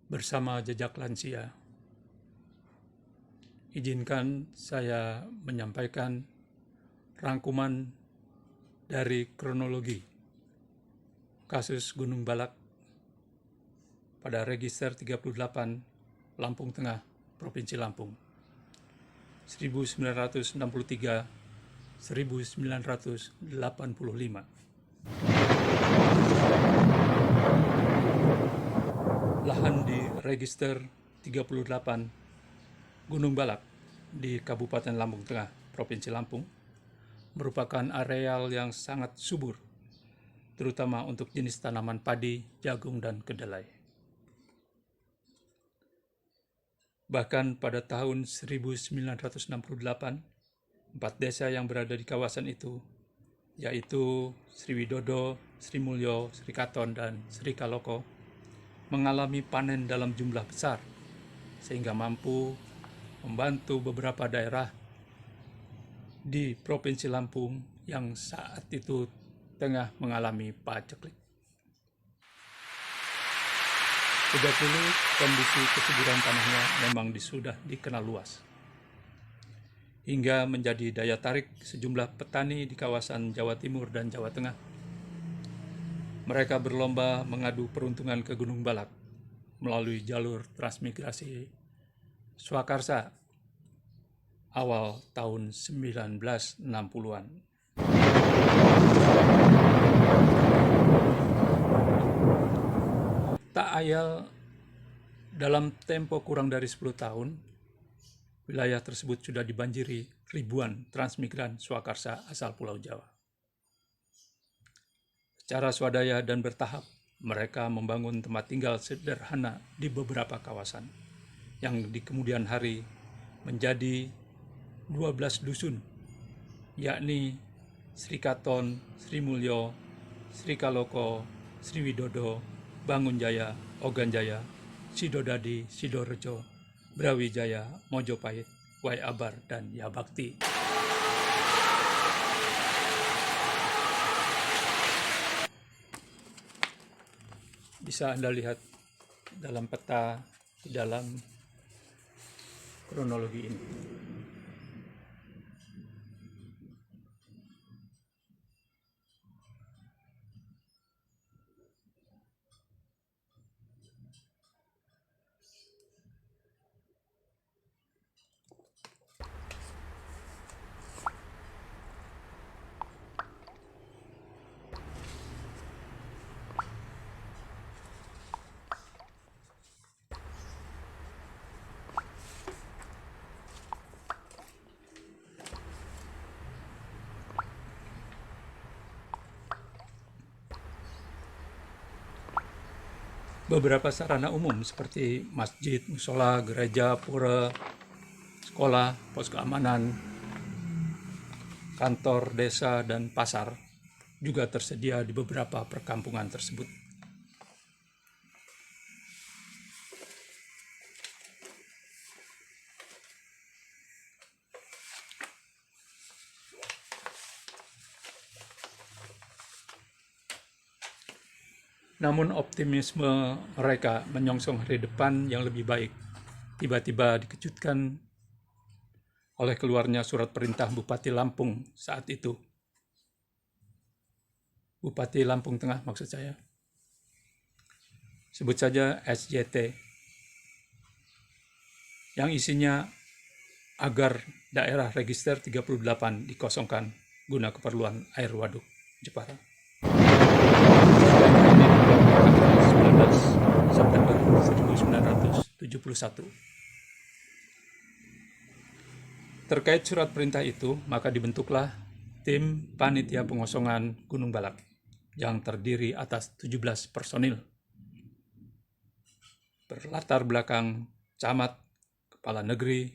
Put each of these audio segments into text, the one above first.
bersama Jejak Lansia. Izinkan saya menyampaikan rangkuman dari kronologi kasus Gunung Balak pada register 38 Lampung Tengah, Provinsi Lampung, 1963-1985. Lahan di register 38 Gunung Balak di Kabupaten Lampung Tengah, Provinsi Lampung, merupakan areal yang sangat subur, terutama untuk jenis tanaman padi, jagung, dan kedelai. Bahkan pada tahun 1968, 4 desa yang berada di kawasan itu, yaitu Sri Widodo, Sri Mulyo, Sri Katon, dan Sri Kaloko, mengalami panen dalam jumlah besar, sehingga mampu membantu beberapa daerah di Provinsi Lampung yang saat itu tengah mengalami paceklik. Sejak dulu, kondisi kesuburan tanahnya memang sudah dikenal luas, hingga menjadi daya tarik sejumlah petani di kawasan Jawa Timur dan Jawa Tengah. Mereka berlomba mengadu peruntungan ke Gunung Balak melalui jalur transmigrasi swakarsa awal tahun 1960-an. Tak ayal, dalam tempo kurang dari 10 tahun, wilayah tersebut sudah dibanjiri ribuan transmigran swakarsa asal Pulau Jawa. Secara swadaya dan bertahap, mereka membangun tempat tinggal sederhana di beberapa kawasan, yang di kemudian hari menjadi 12 dusun, yakni Sri Katon, Sri Mulyo, Sri Kaloko, Sri Widodo, Bangunjaya, Oganjaya, Sidodadi, Sidorejo, Brawijaya, Mojopahit, Wai Abar, dan Yabakti. Bisa Anda lihat dalam peta di dalam kronologi ini. Beberapa sarana umum seperti masjid, musola, gereja, pura, sekolah, pos keamanan, kantor desa, dan pasar juga tersedia di beberapa perkampungan tersebut. Namun optimisme mereka menyongsong hari depan yang lebih baik tiba-tiba dikejutkan oleh keluarnya surat perintah Bupati Lampung saat itu. Bupati Lampung Tengah maksud saya. Sebut saja SJT. Yang isinya agar daerah register 38 dikosongkan guna keperluan air waduk Jepara. Ini 19 September 1971. Terkait surat perintah itu, maka dibentuklah tim panitia pengosongan Gunung Balak yang terdiri atas 17 personil. Berlatar belakang camat, kepala negeri,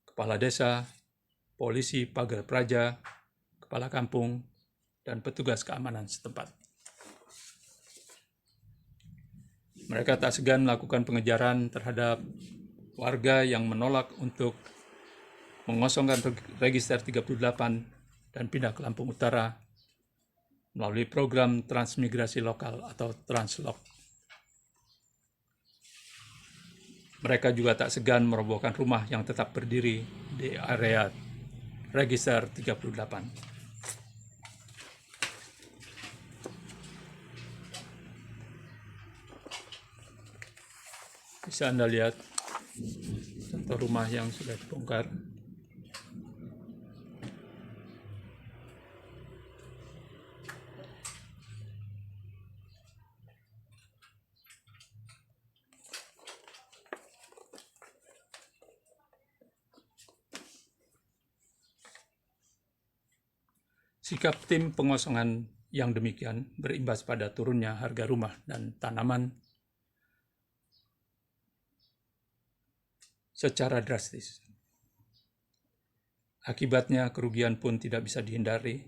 kepala desa, polisi, pagar praja, kepala kampung, dan petugas keamanan setempat. Mereka tak segan melakukan pengejaran terhadap warga yang menolak untuk mengosongkan register 38 dan pindah ke Lampung Utara melalui program transmigrasi lokal atau Translok. Mereka juga tak segan merobohkan rumah yang tetap berdiri di area Register 38. Bisa Anda lihat contoh rumah yang sudah dibongkar. Sikap tim pengosongan yang demikian berimbas pada turunnya harga rumah dan tanaman secara drastis. Akibatnya kerugian pun tidak bisa dihindari.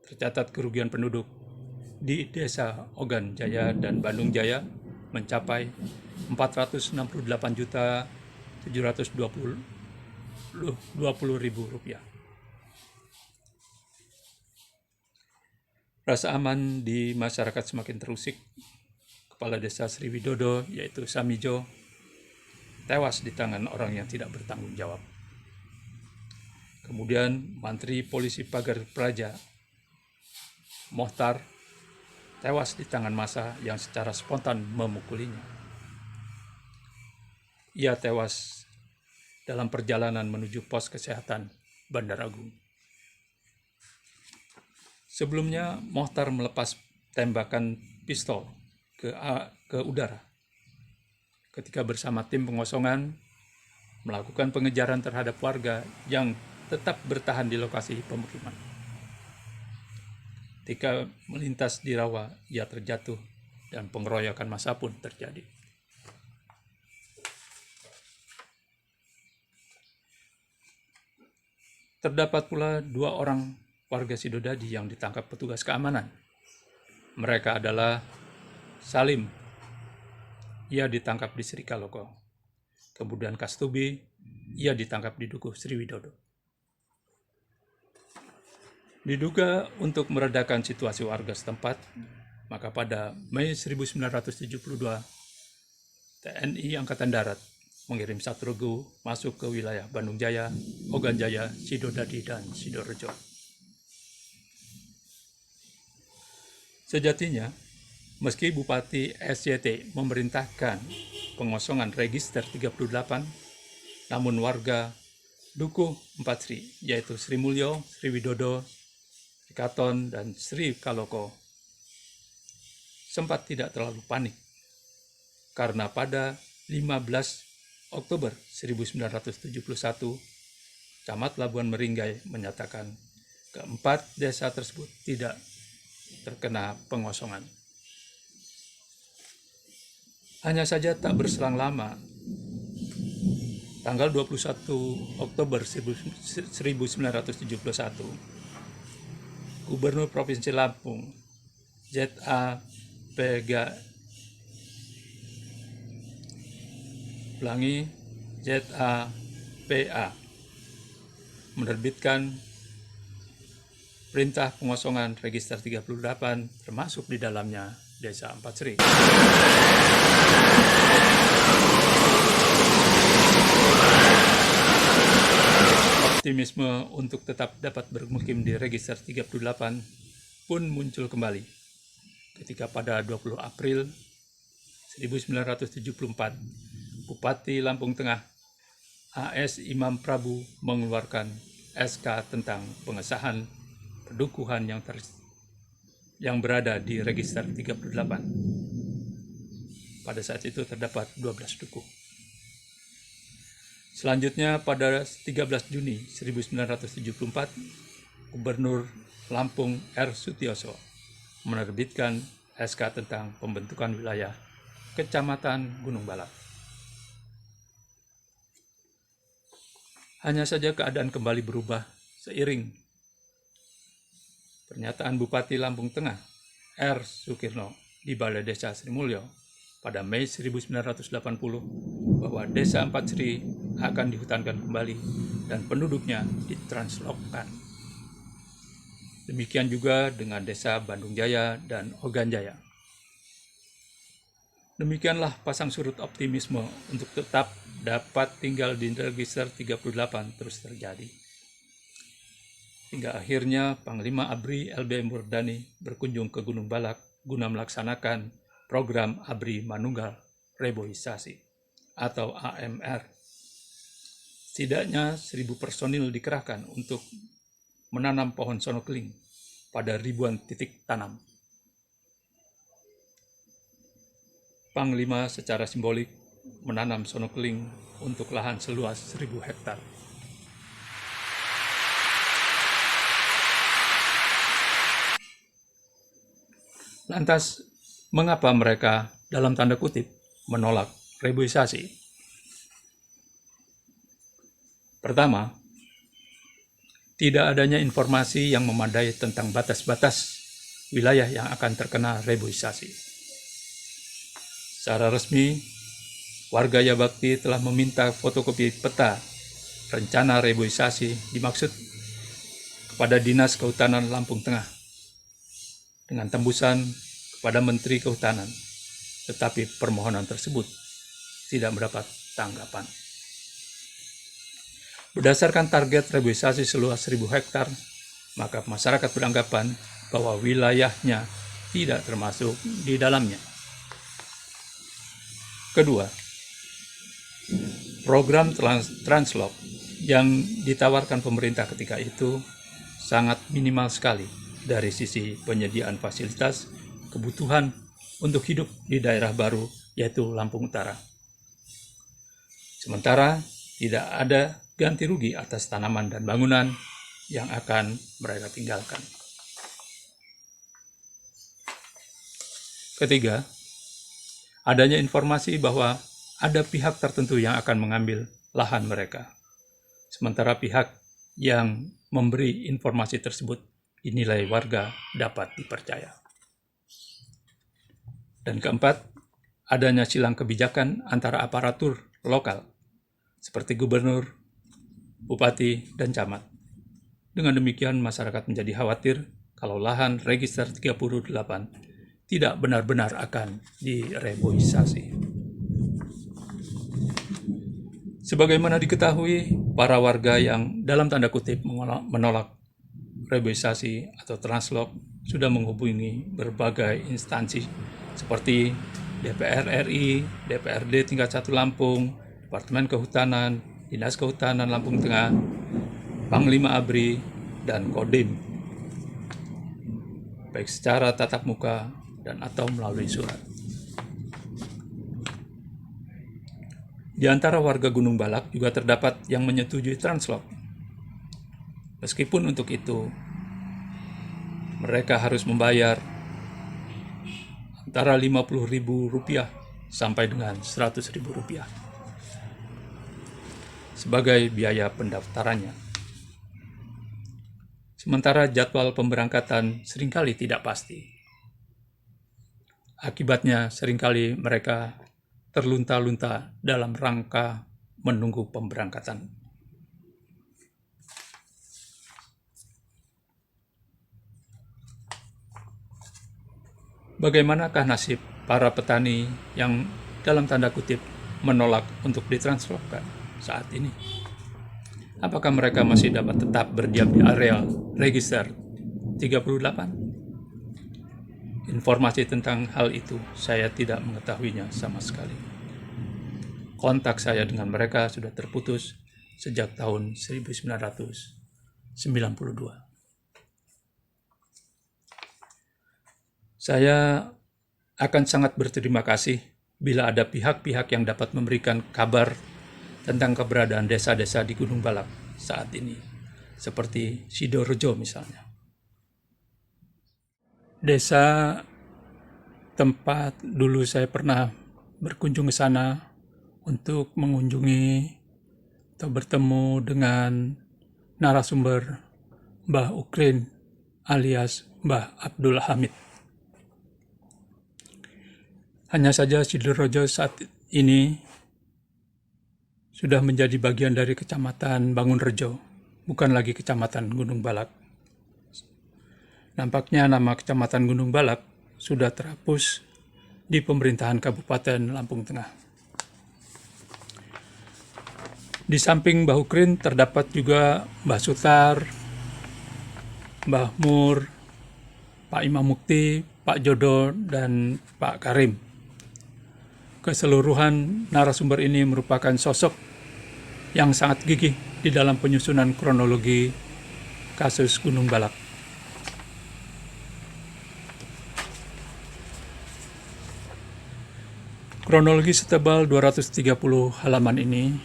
Tercatat kerugian penduduk di Desa Ogan Jaya dan Bandung Jaya mencapai 468.720.000 rupiah. Rasa aman di masyarakat semakin terusik. Kepala Desa Sri Widodo, yaitu Samijo, tewas di tangan orang yang tidak bertanggung jawab. Kemudian Mantri Polisi Pagar Praja, Mohtar, tewas di tangan massa yang secara spontan memukulinya. Ia tewas dalam perjalanan menuju pos kesehatan Bandar Agung. Sebelumnya, Mohtar melepas tembakan pistol ke udara ketika bersama tim pengosongan melakukan pengejaran terhadap warga yang tetap bertahan di lokasi pemukiman. Ketika melintas di rawa, ia terjatuh dan pengeroyokan massa pun terjadi. Terdapat pula 2 orang warga Sidodadi yang ditangkap petugas keamanan. Mereka adalah Salim, ia ditangkap di Sri Kaloko. Kemudian Kastubi, ia ditangkap di Dukuh Sri Widodo. Diduga untuk meredakan situasi warga setempat, maka pada Mei 1972, TNI Angkatan Darat mengirim 1 regu masuk ke wilayah Bandung Jaya, Ogan Jaya, Sidodadi, dan Sidorejo. Sejatinya, meski Bupati SYT memerintahkan pengosongan Register 38, namun warga Dukuh 4 Sri, yaitu Sri Mulyo, Sri Widodo, Sri Katon, dan Sri Kaloko, sempat tidak terlalu panik, karena pada 15 Oktober 1971, Camat Labuan Meringgai menyatakan keempat desa tersebut tidak terkena pengosongan. Hanya saja tak berselang lama, tanggal 21 Oktober 1971, Gubernur Provinsi Lampung, Z.A. P.A. menerbitkan perintah pengosongan Register 38, termasuk di dalamnya Desa 4 Sri. Optimisme untuk tetap dapat bermukim di Register 38 pun muncul kembali ketika pada 20 April 1974, Bupati Lampung Tengah A.S. Imam Prabu mengeluarkan SK tentang pengesahan pedukuhan yang berada di Register 38. Pada saat itu terdapat 12 dukuh. Selanjutnya pada 13 Juni 1974, Gubernur Lampung R. Sutioso menerbitkan SK tentang pembentukan wilayah Kecamatan Gunung Balat. Hanya saja keadaan kembali berubah seiring pernyataan Bupati Lampung Tengah R. Sukirno di Balai Desa Sri Mulyo pada Mei 1980 bahwa Desa 4 Sri akan dihutankan kembali dan penduduknya ditranslokkan. Demikian juga dengan Desa Bandung Jaya dan Ogan Jaya. Demikianlah pasang surut optimisme untuk tetap dapat tinggal di register 38 terus terjadi. Hingga akhirnya Panglima ABRI LBM Wardani berkunjung ke Gunung Balak guna melaksanakan program ABRI Manunggal Reboisasi atau AMR. Setidaknya 1.000 personil dikerahkan untuk menanam pohon sono keling pada ribuan titik tanam. Panglima secara simbolik menanam sono keling untuk lahan seluas 1.000 hektar. Lantas, mengapa mereka dalam tanda kutip menolak reboisasi? Pertama, tidak adanya informasi yang memadai tentang batas-batas wilayah yang akan terkena reboisasi. Secara resmi, warga Yabakti telah meminta fotokopi peta rencana reboisasi dimaksud kepada Dinas Kehutanan Lampung Tengah dengan tembusan kepada Menteri Kehutanan, tetapi permohonan tersebut tidak mendapat tanggapan. Berdasarkan target reboisasi seluas 1.000 hektar, maka masyarakat beranggapan bahwa wilayahnya tidak termasuk di dalamnya. Kedua, program Translok yang ditawarkan pemerintah ketika itu sangat minimal sekali dari sisi penyediaan fasilitas kebutuhan untuk hidup di daerah baru, yaitu Lampung Utara. Sementara tidak ada ganti rugi atas tanaman dan bangunan yang akan mereka tinggalkan. Ketiga, adanya informasi bahwa ada pihak tertentu yang akan mengambil lahan mereka, sementara pihak yang memberi informasi tersebut dinilai warga dapat dipercaya. Dan keempat, adanya silang kebijakan antara aparatur lokal, seperti gubernur, bupati, dan camat. Dengan demikian, masyarakat menjadi khawatir kalau lahan register 38 tidak benar-benar akan direboisasi. Sebagaimana diketahui, para warga yang dalam tanda kutip menolak reboisasi atau Translok sudah menghubungi berbagai instansi seperti DPR RI, DPRD tingkat 1 Lampung, Departemen Kehutanan, Dinas Kehutanan Lampung Tengah, Panglima ABRI, dan Kodim, baik secara tatap muka dan atau melalui surat. Di antara warga Gunung Balak juga terdapat yang menyetujui Translok. Meskipun untuk itu, mereka harus membayar antara Rp50.000 sampai dengan Rp100.000 sebagai biaya pendaftarannya. Sementara jadwal pemberangkatan seringkali tidak pasti. Akibatnya seringkali mereka terlunta-lunta dalam rangka menunggu pemberangkatan. Bagaimanakah nasib para petani yang dalam tanda kutip menolak untuk ditranslokkan saat ini? Apakah mereka masih dapat tetap berdiam di areal register 38? Informasi tentang hal itu saya tidak mengetahuinya sama sekali. Kontak saya dengan mereka sudah terputus sejak tahun 1992. Saya akan sangat berterima kasih bila ada pihak-pihak yang dapat memberikan kabar tentang keberadaan desa-desa di Gunung Balak saat ini, seperti Sidorejo misalnya. Desa tempat dulu saya pernah berkunjung ke sana untuk mengunjungi atau bertemu dengan narasumber Mbah Ukrin alias Mbah Abdul Hamid. Hanya saja Sidorejo saat ini sudah menjadi bagian dari Kecamatan Bangunrejo, bukan lagi Kecamatan Gunung Balak. Nampaknya nama Kecamatan Gunung Balak sudah terhapus di pemerintahan Kabupaten Lampung Tengah. Di samping Mbah Ukrin terdapat juga Mbah Sutar, Mbah Mur, Pak Imam Mukti, Pak Jodo, dan Pak Karim. Keseluruhan narasumber ini merupakan sosok yang sangat gigih di dalam penyusunan kronologi kasus Gunung Balak. Kronologi setebal 230 halaman ini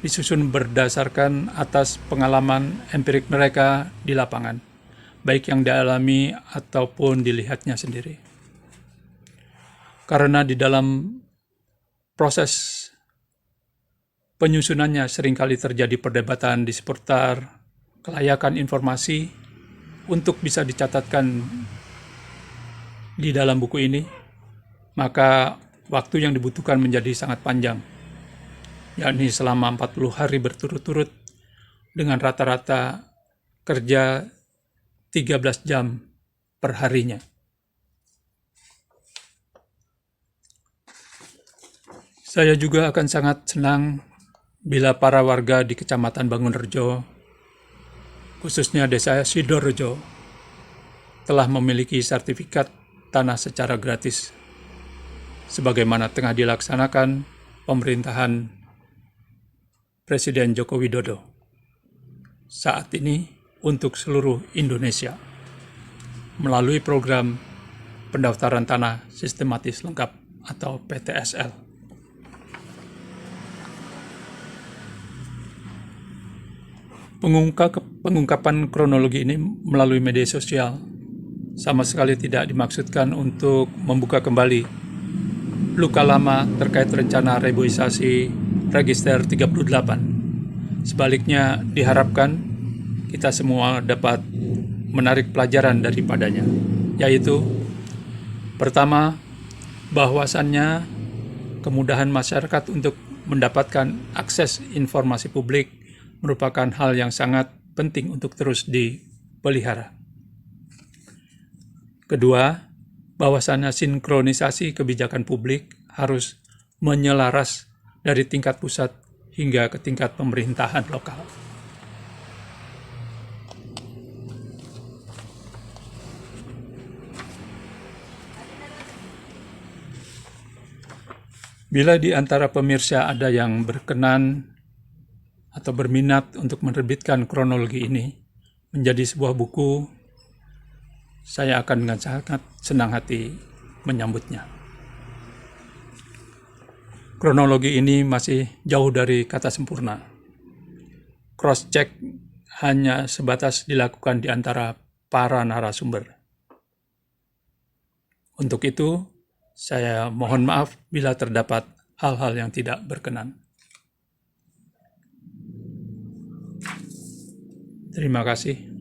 disusun berdasarkan atas pengalaman empirik mereka di lapangan, baik yang dialami ataupun dilihatnya sendiri. Karena di dalam proses penyusunannya seringkali terjadi perdebatan di seputar kelayakan informasi untuk bisa dicatatkan di dalam buku ini, maka waktu yang dibutuhkan menjadi sangat panjang, yakni selama 40 hari berturut-turut dengan rata-rata kerja 13 jam per harinya. Saya juga akan sangat senang bila para warga di Kecamatan Bangunrejo, khususnya Desa Sidorejo, telah memiliki sertifikat tanah secara gratis, sebagaimana tengah dilaksanakan pemerintahan Presiden Joko Widodo saat ini untuk seluruh Indonesia melalui program pendaftaran tanah sistematis lengkap atau PTSL. Pengungkapan kronologi ini melalui media sosial sama sekali tidak dimaksudkan untuk membuka kembali luka lama terkait rencana reboisasi Register 38. Sebaliknya diharapkan kita semua dapat menarik pelajaran daripadanya, yaitu pertama, bahwasannya kemudahan masyarakat untuk mendapatkan akses informasi publik merupakan hal yang sangat penting untuk terus dipelihara. Kedua, bahwasannya sinkronisasi kebijakan publik harus menyelaras dari tingkat pusat hingga ke tingkat pemerintahan lokal. Bila di antara pemirsa ada yang berkenan atau berminat untuk menerbitkan kronologi ini menjadi sebuah buku, saya akan dengan sangat senang hati menyambutnya. Kronologi ini masih jauh dari kata sempurna. Cross-check hanya sebatas dilakukan di antara para narasumber. Untuk itu, saya mohon maaf bila terdapat hal-hal yang tidak berkenan. Terima kasih.